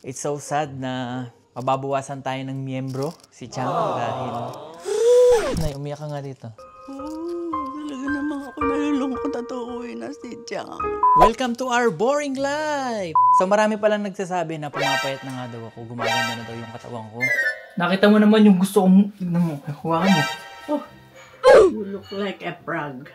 It's so sad na mababawasan tayo ng miyembro, si Chang, dahil... Nay, umiyak ka nga dito. Talaga naman ako nalulungkot at uuwi na si Chang. Welcome to our boring life! So marami palang nagsasabi na pumapayat na nga daw ako, gumaganda na daw yung katawan ko. Nakita mo naman yung gusto kong... Tignan mo, hawakan mo. Oh, you look like a frog.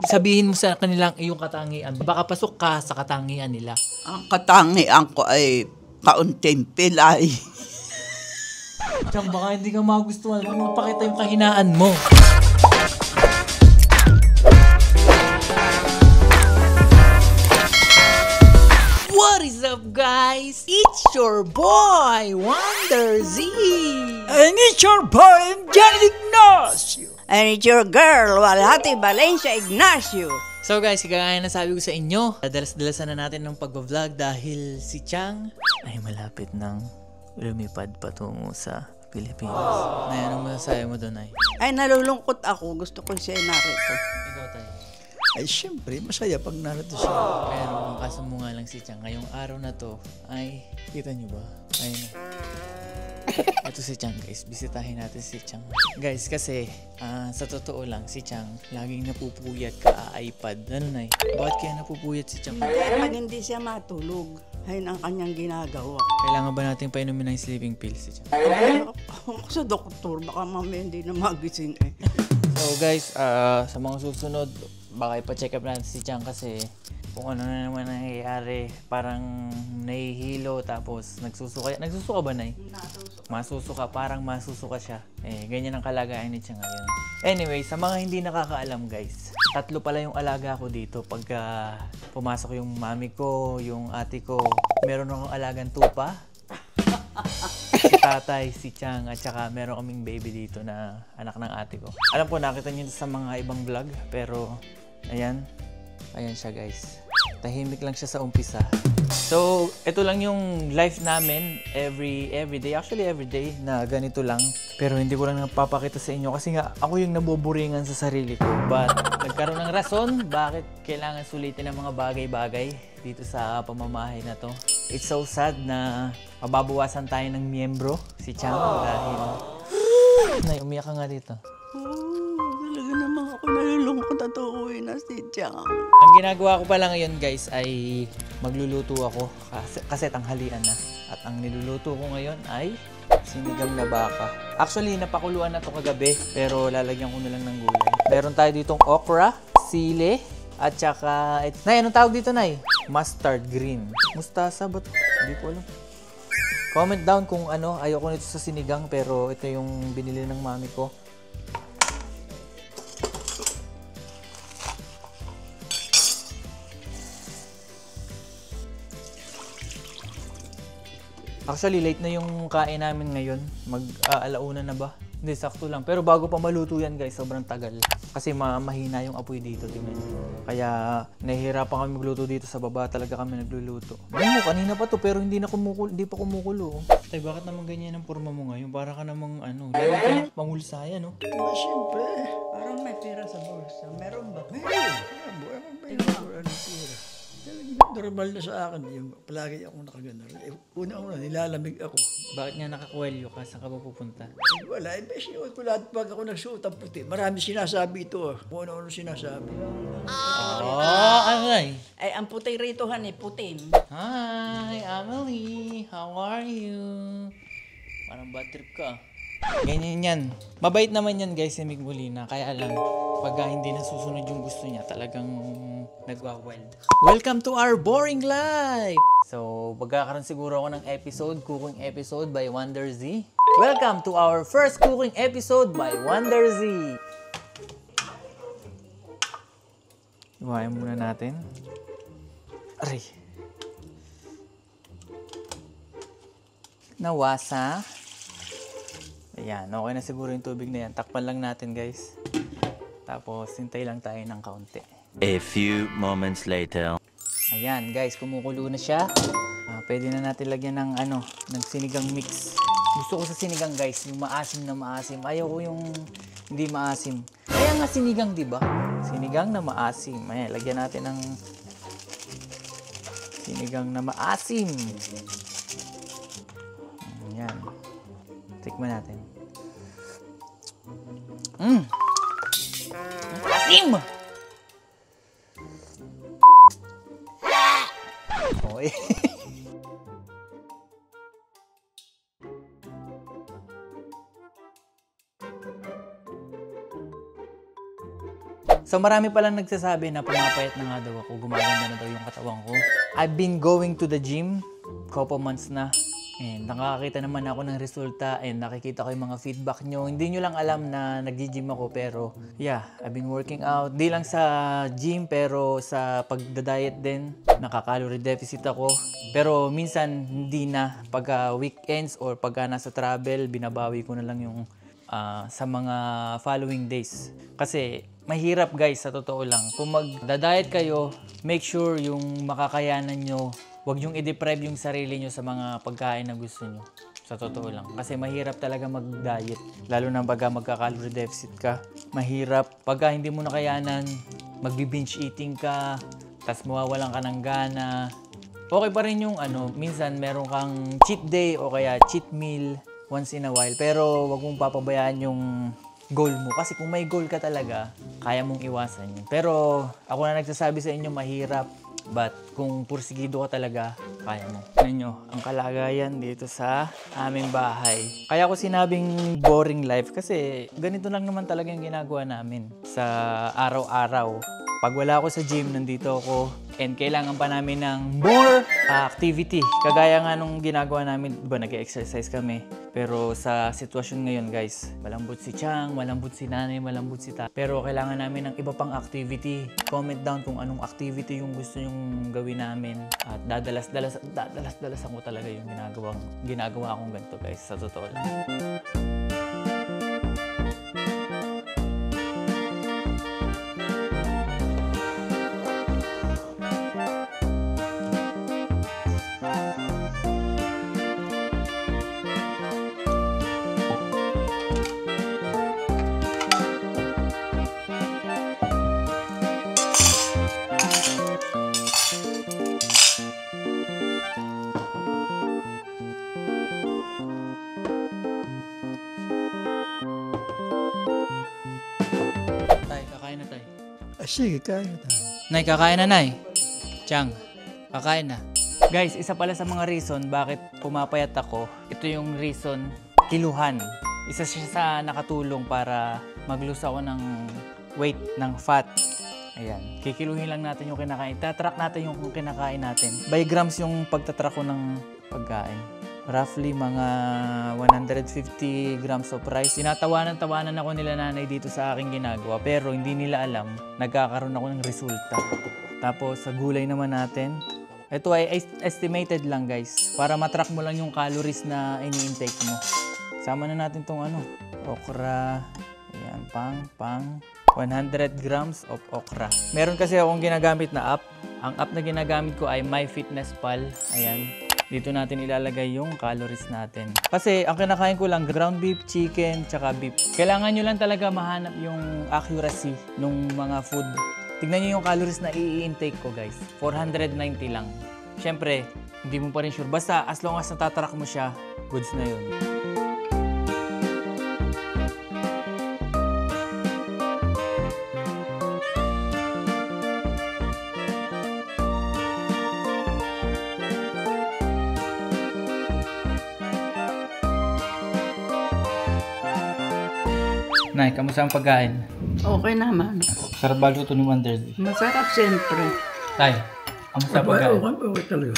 Sabihin mo sa kanilang iyong katangian. Baka pasok ka sa katangian nila. Ang katangian ko ay kaunting pilay. Chang, baka hindi ka magustuhan. Baka mapakita yung kahinaan mo. What is up, guys? It's your boy, Wonder Z. And it's your boy, Johnny Ignacio. And it's your girl, Walhati Valencia Ignacio. So guys, kagaya na sabi ko sa inyo, dalas-dalasan na natin ng pag-vlog dahil si Chang ay malapit nang lumipad patungo sa Pilipinas. Nay, anong masasabi mo doon, Nay? Ay, nalulungkot ako. Gusto ko siya narito. Ikaw, Tay. Ay, siyempre, masaya pag narito siya. Pero ang kaso mo nga lang si Chang, ngayong araw na to, ay, kita nyo ba? Ayun. Ito si Chang, guys. Bisitahin natin si Chang. Guys, kasi, sa totoo lang, si Chang, laging napupuyat ka iPad. Ano, Nay? Bakit kaya napupuyat si Chang? Pag hindi siya matulog, ayun ang kanyang ginagawa. Kailangan ba natin painumin ng sleeping pills si Chang? Ako sa doktor, baka mamaya hindi na magising eh. So guys, sa mga susunod, baka ipa-check up natin si Chang kasi kung ano na naman nangyayari, parang nahihilo tapos nagsusuka. Nagsusuka ba, Nay? Masusuka, parang masusuka siya. Eh, ganyan ang kalagayan ni Chang ngayon. Anyway, sa mga hindi nakakaalam guys, 3 pala yung alaga ko dito. Pagka pumasok yung mami ko, yung ate ko, meron akong alagang tupa. Si tatay, si Chang, at saka meron kaming baby dito na anak ng ate ko. Alam po, nakita nyo sa mga ibang vlog, pero ayan siya guys. Tahimik lang siya sa umpisa. So, ito lang yung life namin every day. Actually, every day na ganito lang. Pero hindi ko lang napapakita sa inyo kasi nga ako yung nabuburingan sa sarili ko. But nagkaroon ng rason bakit kailangan sulitin ang mga bagay-bagay dito sa pamamahay na to. It's so sad na mababawasan tayo ng miyembro, si Chang, dahil... Nay, umiyak ka nga dito. Talaga naman ako nalulungkot at uuwi na si Chang. Ang ginagawa ko pala ngayon guys ay magluluto ako kasi tanghalian na. At ang niluluto ko ngayon ay sinigang na baka. Actually, napakuluan na to kagabi pero lalagyan ko na lang ng gulay. Meron tayo ditong okra, sili, at saka... Nay, anong tawag dito, Nay? Mustard green. Mustasa ba? Hindi ko alam. Comment down kung ano, ayoko nito sa sinigang pero ito yung binili ng mami ko. Actually, late na yung kain namin ngayon. Mag-alauna na ba? Hindi, sakto lang. Pero bago pa maluto yan guys, sobrang tagal. Kasi mahina yung apoy dito, tingnan. Kaya nahihirapan kami magluto dito sa baba. Talaga kami nagluluto. Ano mo, kanina pa to pero hindi pa kumukulo. Tay, bakit naman ganyan ang forma mo ngayon? Para ka namang ano, lalo ka pangulsaya, no? Diba, siyempre. Parang may pera sa bulsa. Meron ba? Meron. Normal na sa akin. Yung palagi akong nakaganar. Una-una, nilalamig ako. Bakit nga nakakwelyo ka? Saan ka ba pupunta? Wala, sinuot ko lahat pag ako nagsuot ang puti. Marami sinasabi ito. Kung ano-ano sinasabi. Ano na eh? Ay, ang puti rito, honey, putin. Hi, Emily. How are you? Parang bad trip ka. Ganyan yan. Mabait naman yan guys si Mig Molina. Kaya lang, pagka hindi nasusunod yung gusto niya, talagang nagwa-wild. Welcome to our boring life! So, magkakaroon siguro ako ng episode, cooking episode by Wonder Z. Welcome to our first cooking episode by Wonder Z. Iwain muna natin. Aray. Nawasa. Ayan, okay na siguro yung tubig na yan. Takpan lang natin guys. Tapos, hintay lang tayo ng kaunti. A few moments later. Ayan guys, kumukulo na siya. Pwede na natin lagyan ng ng sinigang mix. Gusto ko sa sinigang guys, yung maasim na maasim. Ayaw ko yung hindi maasim. Kaya nga sinigang, di ba? Sinigang na maasim. Ayan, lagyan natin ng Sinigang na maasim. Ayan. Tikman natin. Asim! Okay. So marami palang nagsasabi na pumapayat na nga daw ako, gumaganda na daw yung katawan ko. I've been going to the gym, couple months na. And nakakakita naman ako ng resulta and nakikita ko yung mga feedback nyo. Hindi nyo lang alam na nag-gym ako pero yeah, I've been working out. Di lang sa gym pero sa pagda-diet din. Naka-calorie deficit ako. Pero minsan hindi na. Pagka weekends or pagka nasa travel, binabawi ko na lang yung sa mga following days. Kasi mahirap guys, sa totoo lang. Kung magda-diet kayo, make sure yung makakayanan nyo, huwag yung i-deprive yung sarili nyo sa mga pagkain na gusto nyo. Sa totoo lang. Kasi mahirap talaga mag-diet. Lalo na pagka magka-calorie deficit ka. Mahirap. Pagka hindi mo nakayanan, magbi-binge eating ka, tas mawawalan ka ng gana. Okay pa rin yung minsan meron kang cheat day o kaya cheat meal once in a while. Pero wag mong papabayaan yung goal mo. Kasi kung may goal ka talaga, kaya mong iwasan yun. Pero ako na nagsasabi sa inyo, mahirap. But kung pursigido ka talaga, kaya mo. Tignan nyo, ang kalagayan dito sa aming bahay. Kaya ko sinabing boring life kasi ganito lang naman talaga yung ginagawa namin sa araw-araw. Pag wala ako sa gym, nandito ako and kailangan pa namin ng more activity. Kagaya nga nung ginagawa namin, diba nag-exercise kami. Pero sa sitwasyon ngayon guys, malambot si Chang, malambot si nanay, malambot si ta. Pero kailangan namin ng iba pang activity. Comment down kung anong activity yung gusto yung gawin namin. At dadalas-dalasan ko talaga yung ginagawa akong ganito guys, sa totoo lang. Sige, kain na tayo. Nay, kakain na, Nay. Chang, kakain na. Guys, isa pala sa mga reason bakit pumapayat ako, ito yung reason, kiluhan. Isa siya sa nakatulong para mag-lose ako ng weight, ng fat. Ayan, kikiluhin lang natin yung kinakain. Tatrack natin yung kinakain natin. By grams yung pagtatrack ko ng pagkain. Roughly mga 150 grams of rice. Tinatawanan-tawanan ako nila nanay dito sa aking ginagawa. Pero hindi nila alam, nagkakaroon ako ng resulta. Tapos sa gulay naman natin. Ito ay estimated lang guys. Para matrack mo lang yung calories na ini-intake mo. Sama na natin tong okra. Ayan, pang 100 grams of okra. Meron kasi akong ginagamit na app. Ang app na ginagamit ko ay MyFitnessPal. Ayan. Dito natin ilalagay yung calories natin. Kasi ang kinakain ko lang ground beef, chicken, tsaka beef. Kailangan nyo lang talaga mahanap yung accuracy ng mga food. Tignan nyo yung calories na i-intake ko guys. 490 lang. Siyempre, hindi mo pa rin sure. Basta as long as natatrack mo siya, goods na yun. Nay, kamusta ang pagkain? Okay naman. Sarap ba luto ni Wonder? Masarap siyempre. Tay, kamusta ang pagkain? Okay talaga.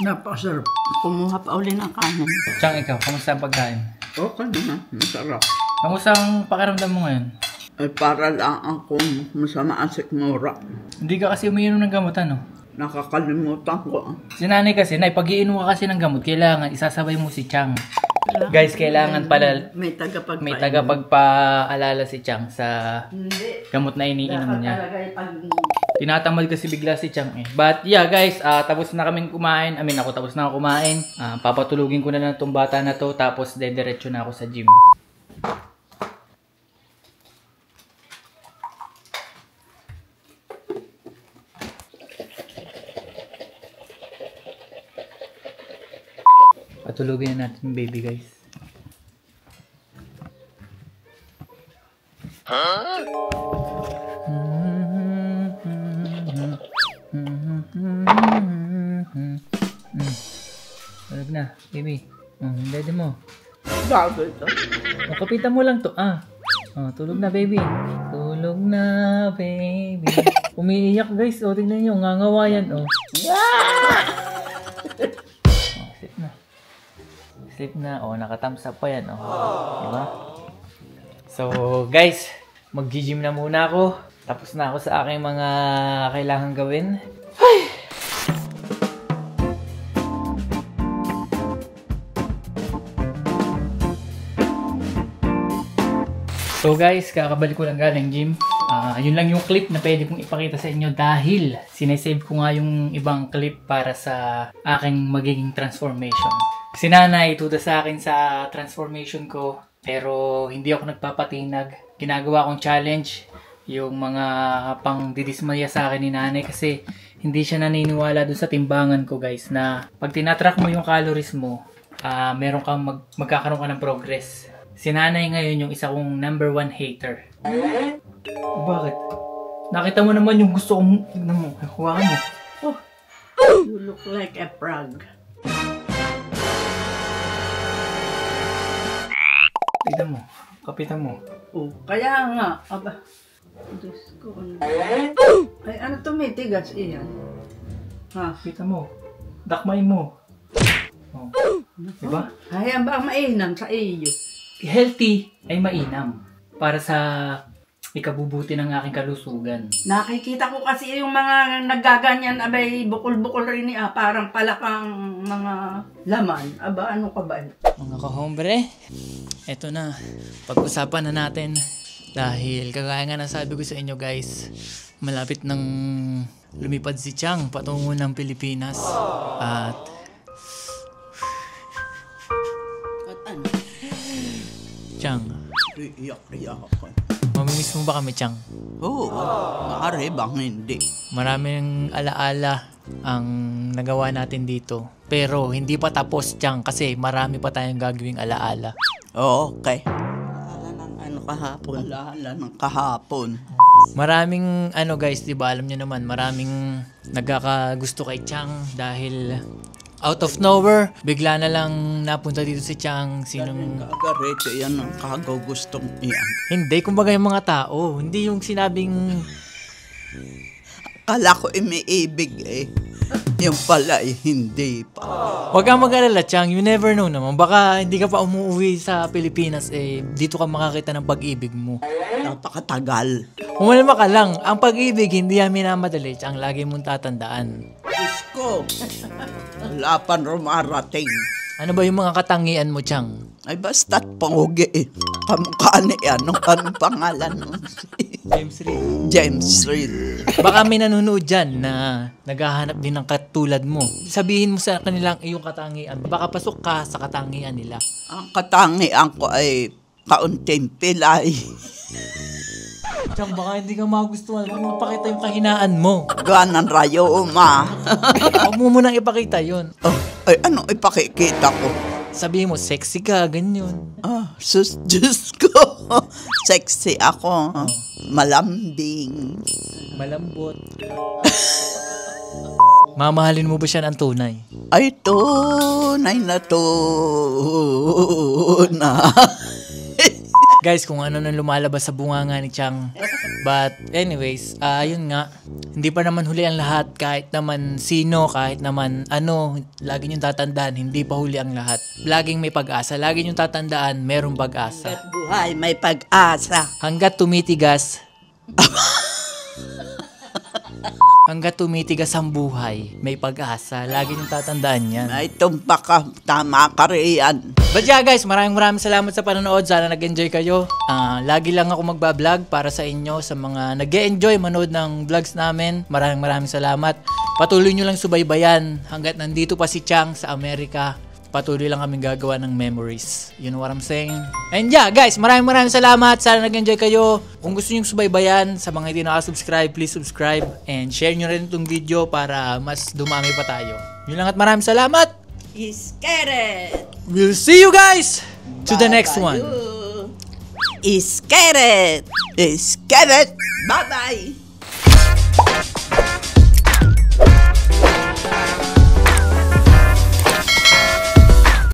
Napakasarap. Kumuha pa uli ng kanin. Chang, ikaw, kamusta ang pagkain? Okay naman. Masarap. Kamusta ang pakiramdam mo ngayon? Ay para lang akong masama ang sikmura. Hindi ka kasi umiinom ng gamot, ano? Nakakalimutan ko. Si nanay kasi, nay, pag iinom ka kasi ng gamot, kailangan isasabay mo si Chang. Guys, kailangan pala May tagapagpaalala si Chang sa gamot na iniinom niya. Tinatamad kasi bigla si Chang eh. But yeah guys, tapos na kaming kumain. Ako tapos na ako kumain. Papatulugin ko na lang itong bata na to. Tapos dediretso na ako sa gym. Patulugin na natin yung baby, guys. Tulog na, baby. Daddy mo. Gago ito. Kapitan mo lang to. Tulog na, baby. Tulog na, baby. Umiiyak, guys. Tingnan nyo. Ngangawa yan, Sleep na. Sleep na. Nakathumbs up pa yan, Diba? So, guys. Mag-gym na muna ako. Tapos na ako sa aking mga kailangan gawin. So guys, kakabalik ko lang galing gym. Yun lang yung clip na pwede kong ipakita sa inyo dahil sinesave ko nga yung ibang clip para sa aking magiging transformation. Si nanay tuda sa akin sa transformation ko pero hindi ako nagpapatinag. Ginagawa kong challenge yung mga pang didismaya sa akin ni nanay kasi hindi siya naniniwala dun sa timbangan ko guys na pag tinatrack mo yung calories mo, meron kang magkakaroon ka ng progress. Si nanay ngayon yung isa kong number 1 hater. Bakit? Nakita mo naman yung gusto kong... Tignan mo, hawakan mo. You look like a frog. Tignan mo, kapitan mo. Kaya nga. Aba. Diyos ko. Ay, ano tumitigas iyan? Kapitan mo. Dakmay mo. Diba? Hayaan ba ang mainam sa iyo? Healthy ay mainam para sa ikabubuti ng aking kalusugan. Nakikita ko kasi yung mga naggaganyan, abay bukol-bukol rin parang palakang mga laman. Aba, ano ka ba? Mga kahombre, eto na. Pag-usapan na natin dahil kagaya nga nasabi ko sa inyo guys, malapit nang lumipad si Chang patungo ng Pilipinas. At ano? Chang, Iyak ako. mamimiss mo ba kami, Chang? Oo, maaari bang hindi? Maraming alaala ang nagawa natin dito. Pero hindi pa tapos, Chang, kasi marami pa tayong gagawing alaala. Okay. Alaala ng kahapon. Maraming guys, 'di ba? Alam niyo naman, maraming nagkakagusto kay Chang dahil out of nowhere, bigla na lang napunta dito si Chang. Sinong Kagarete yan ang kagugustong iyan. hindi, kumbaga yung mga tao, hindi yung sinabing Kala ko may ibig Yung pala hindi pa. wag kang mag-alala, Chang. You never know naman. Baka hindi ka pa umuwi sa Pilipinas, dito ka makakita ng pag-ibig mo. Napakatagal. Umalma ka lang. Ang pag-ibig, hindi yan minamadali, Chang. Lagi mong tatandaan. Diyos ko. Wala pa rumarating. Ano ba yung mga katangian mo, Chang? Ay basta't pangugi Kamukha niya. Anong pangalan mo? James Reed. James Reed. Baka may nanonood dyan na naghahanap din ng katulad mo. Sabihin mo sa kanilang iyong katangian. Baka pasok ka sa katangian nila. Ang katangian ko ay kaunting pilay. Chang, baka hindi ka magustuhan. Huwag mo pakita yung kahinaan mo. Ganan rayo Huwag mo munang ipakita yun. Ay ano ipakikita ko? Sabihin mo, sexy ka, ganyan. Sus, Diyos ko. Sexy ako. Malambing. Malambot. Mamahalin mo ba siya ng tunay? Ay, tunay na tunay. Guys, kung ano nang lumalabas sa bunganga ni Chang. But anyways, yun nga. Hindi pa naman huli ang lahat. Kahit naman sino, kahit naman lagi niyong tatandaan, hindi pa huli ang lahat. Laging may pag-asa. Lagi niyong tatandaan, merong pag-asa. Buhay, may pag-asa. Hanggat tumitigas ang buhay, may pag-asa. Lagi niyong tatandaan yan. May tumpak ka, tama ka riyan. But yeah guys, maraming salamat sa panonood. Sana nag-enjoy kayo. Lagi lang ako magbablog para sa inyo, sa mga nag-e-enjoy manood ng vlogs namin. Maraming salamat. Patuloy nyo lang subaybayan hanggat nandito pa si Chang sa Amerika. Patuloy lang kaming gagawa ng memories. You know what I'm saying? And yeah guys, maraming salamat. Sana nag-enjoy kayo. Kung gusto nyo subaybayan, sa mga hindi nakasubscribe, please subscribe. And share nyo rin itong video para mas dumami pa tayo. Yun lang at maraming salamat. Scared. We'll see you guys to the next one. Scared. Scared. Bye-bye.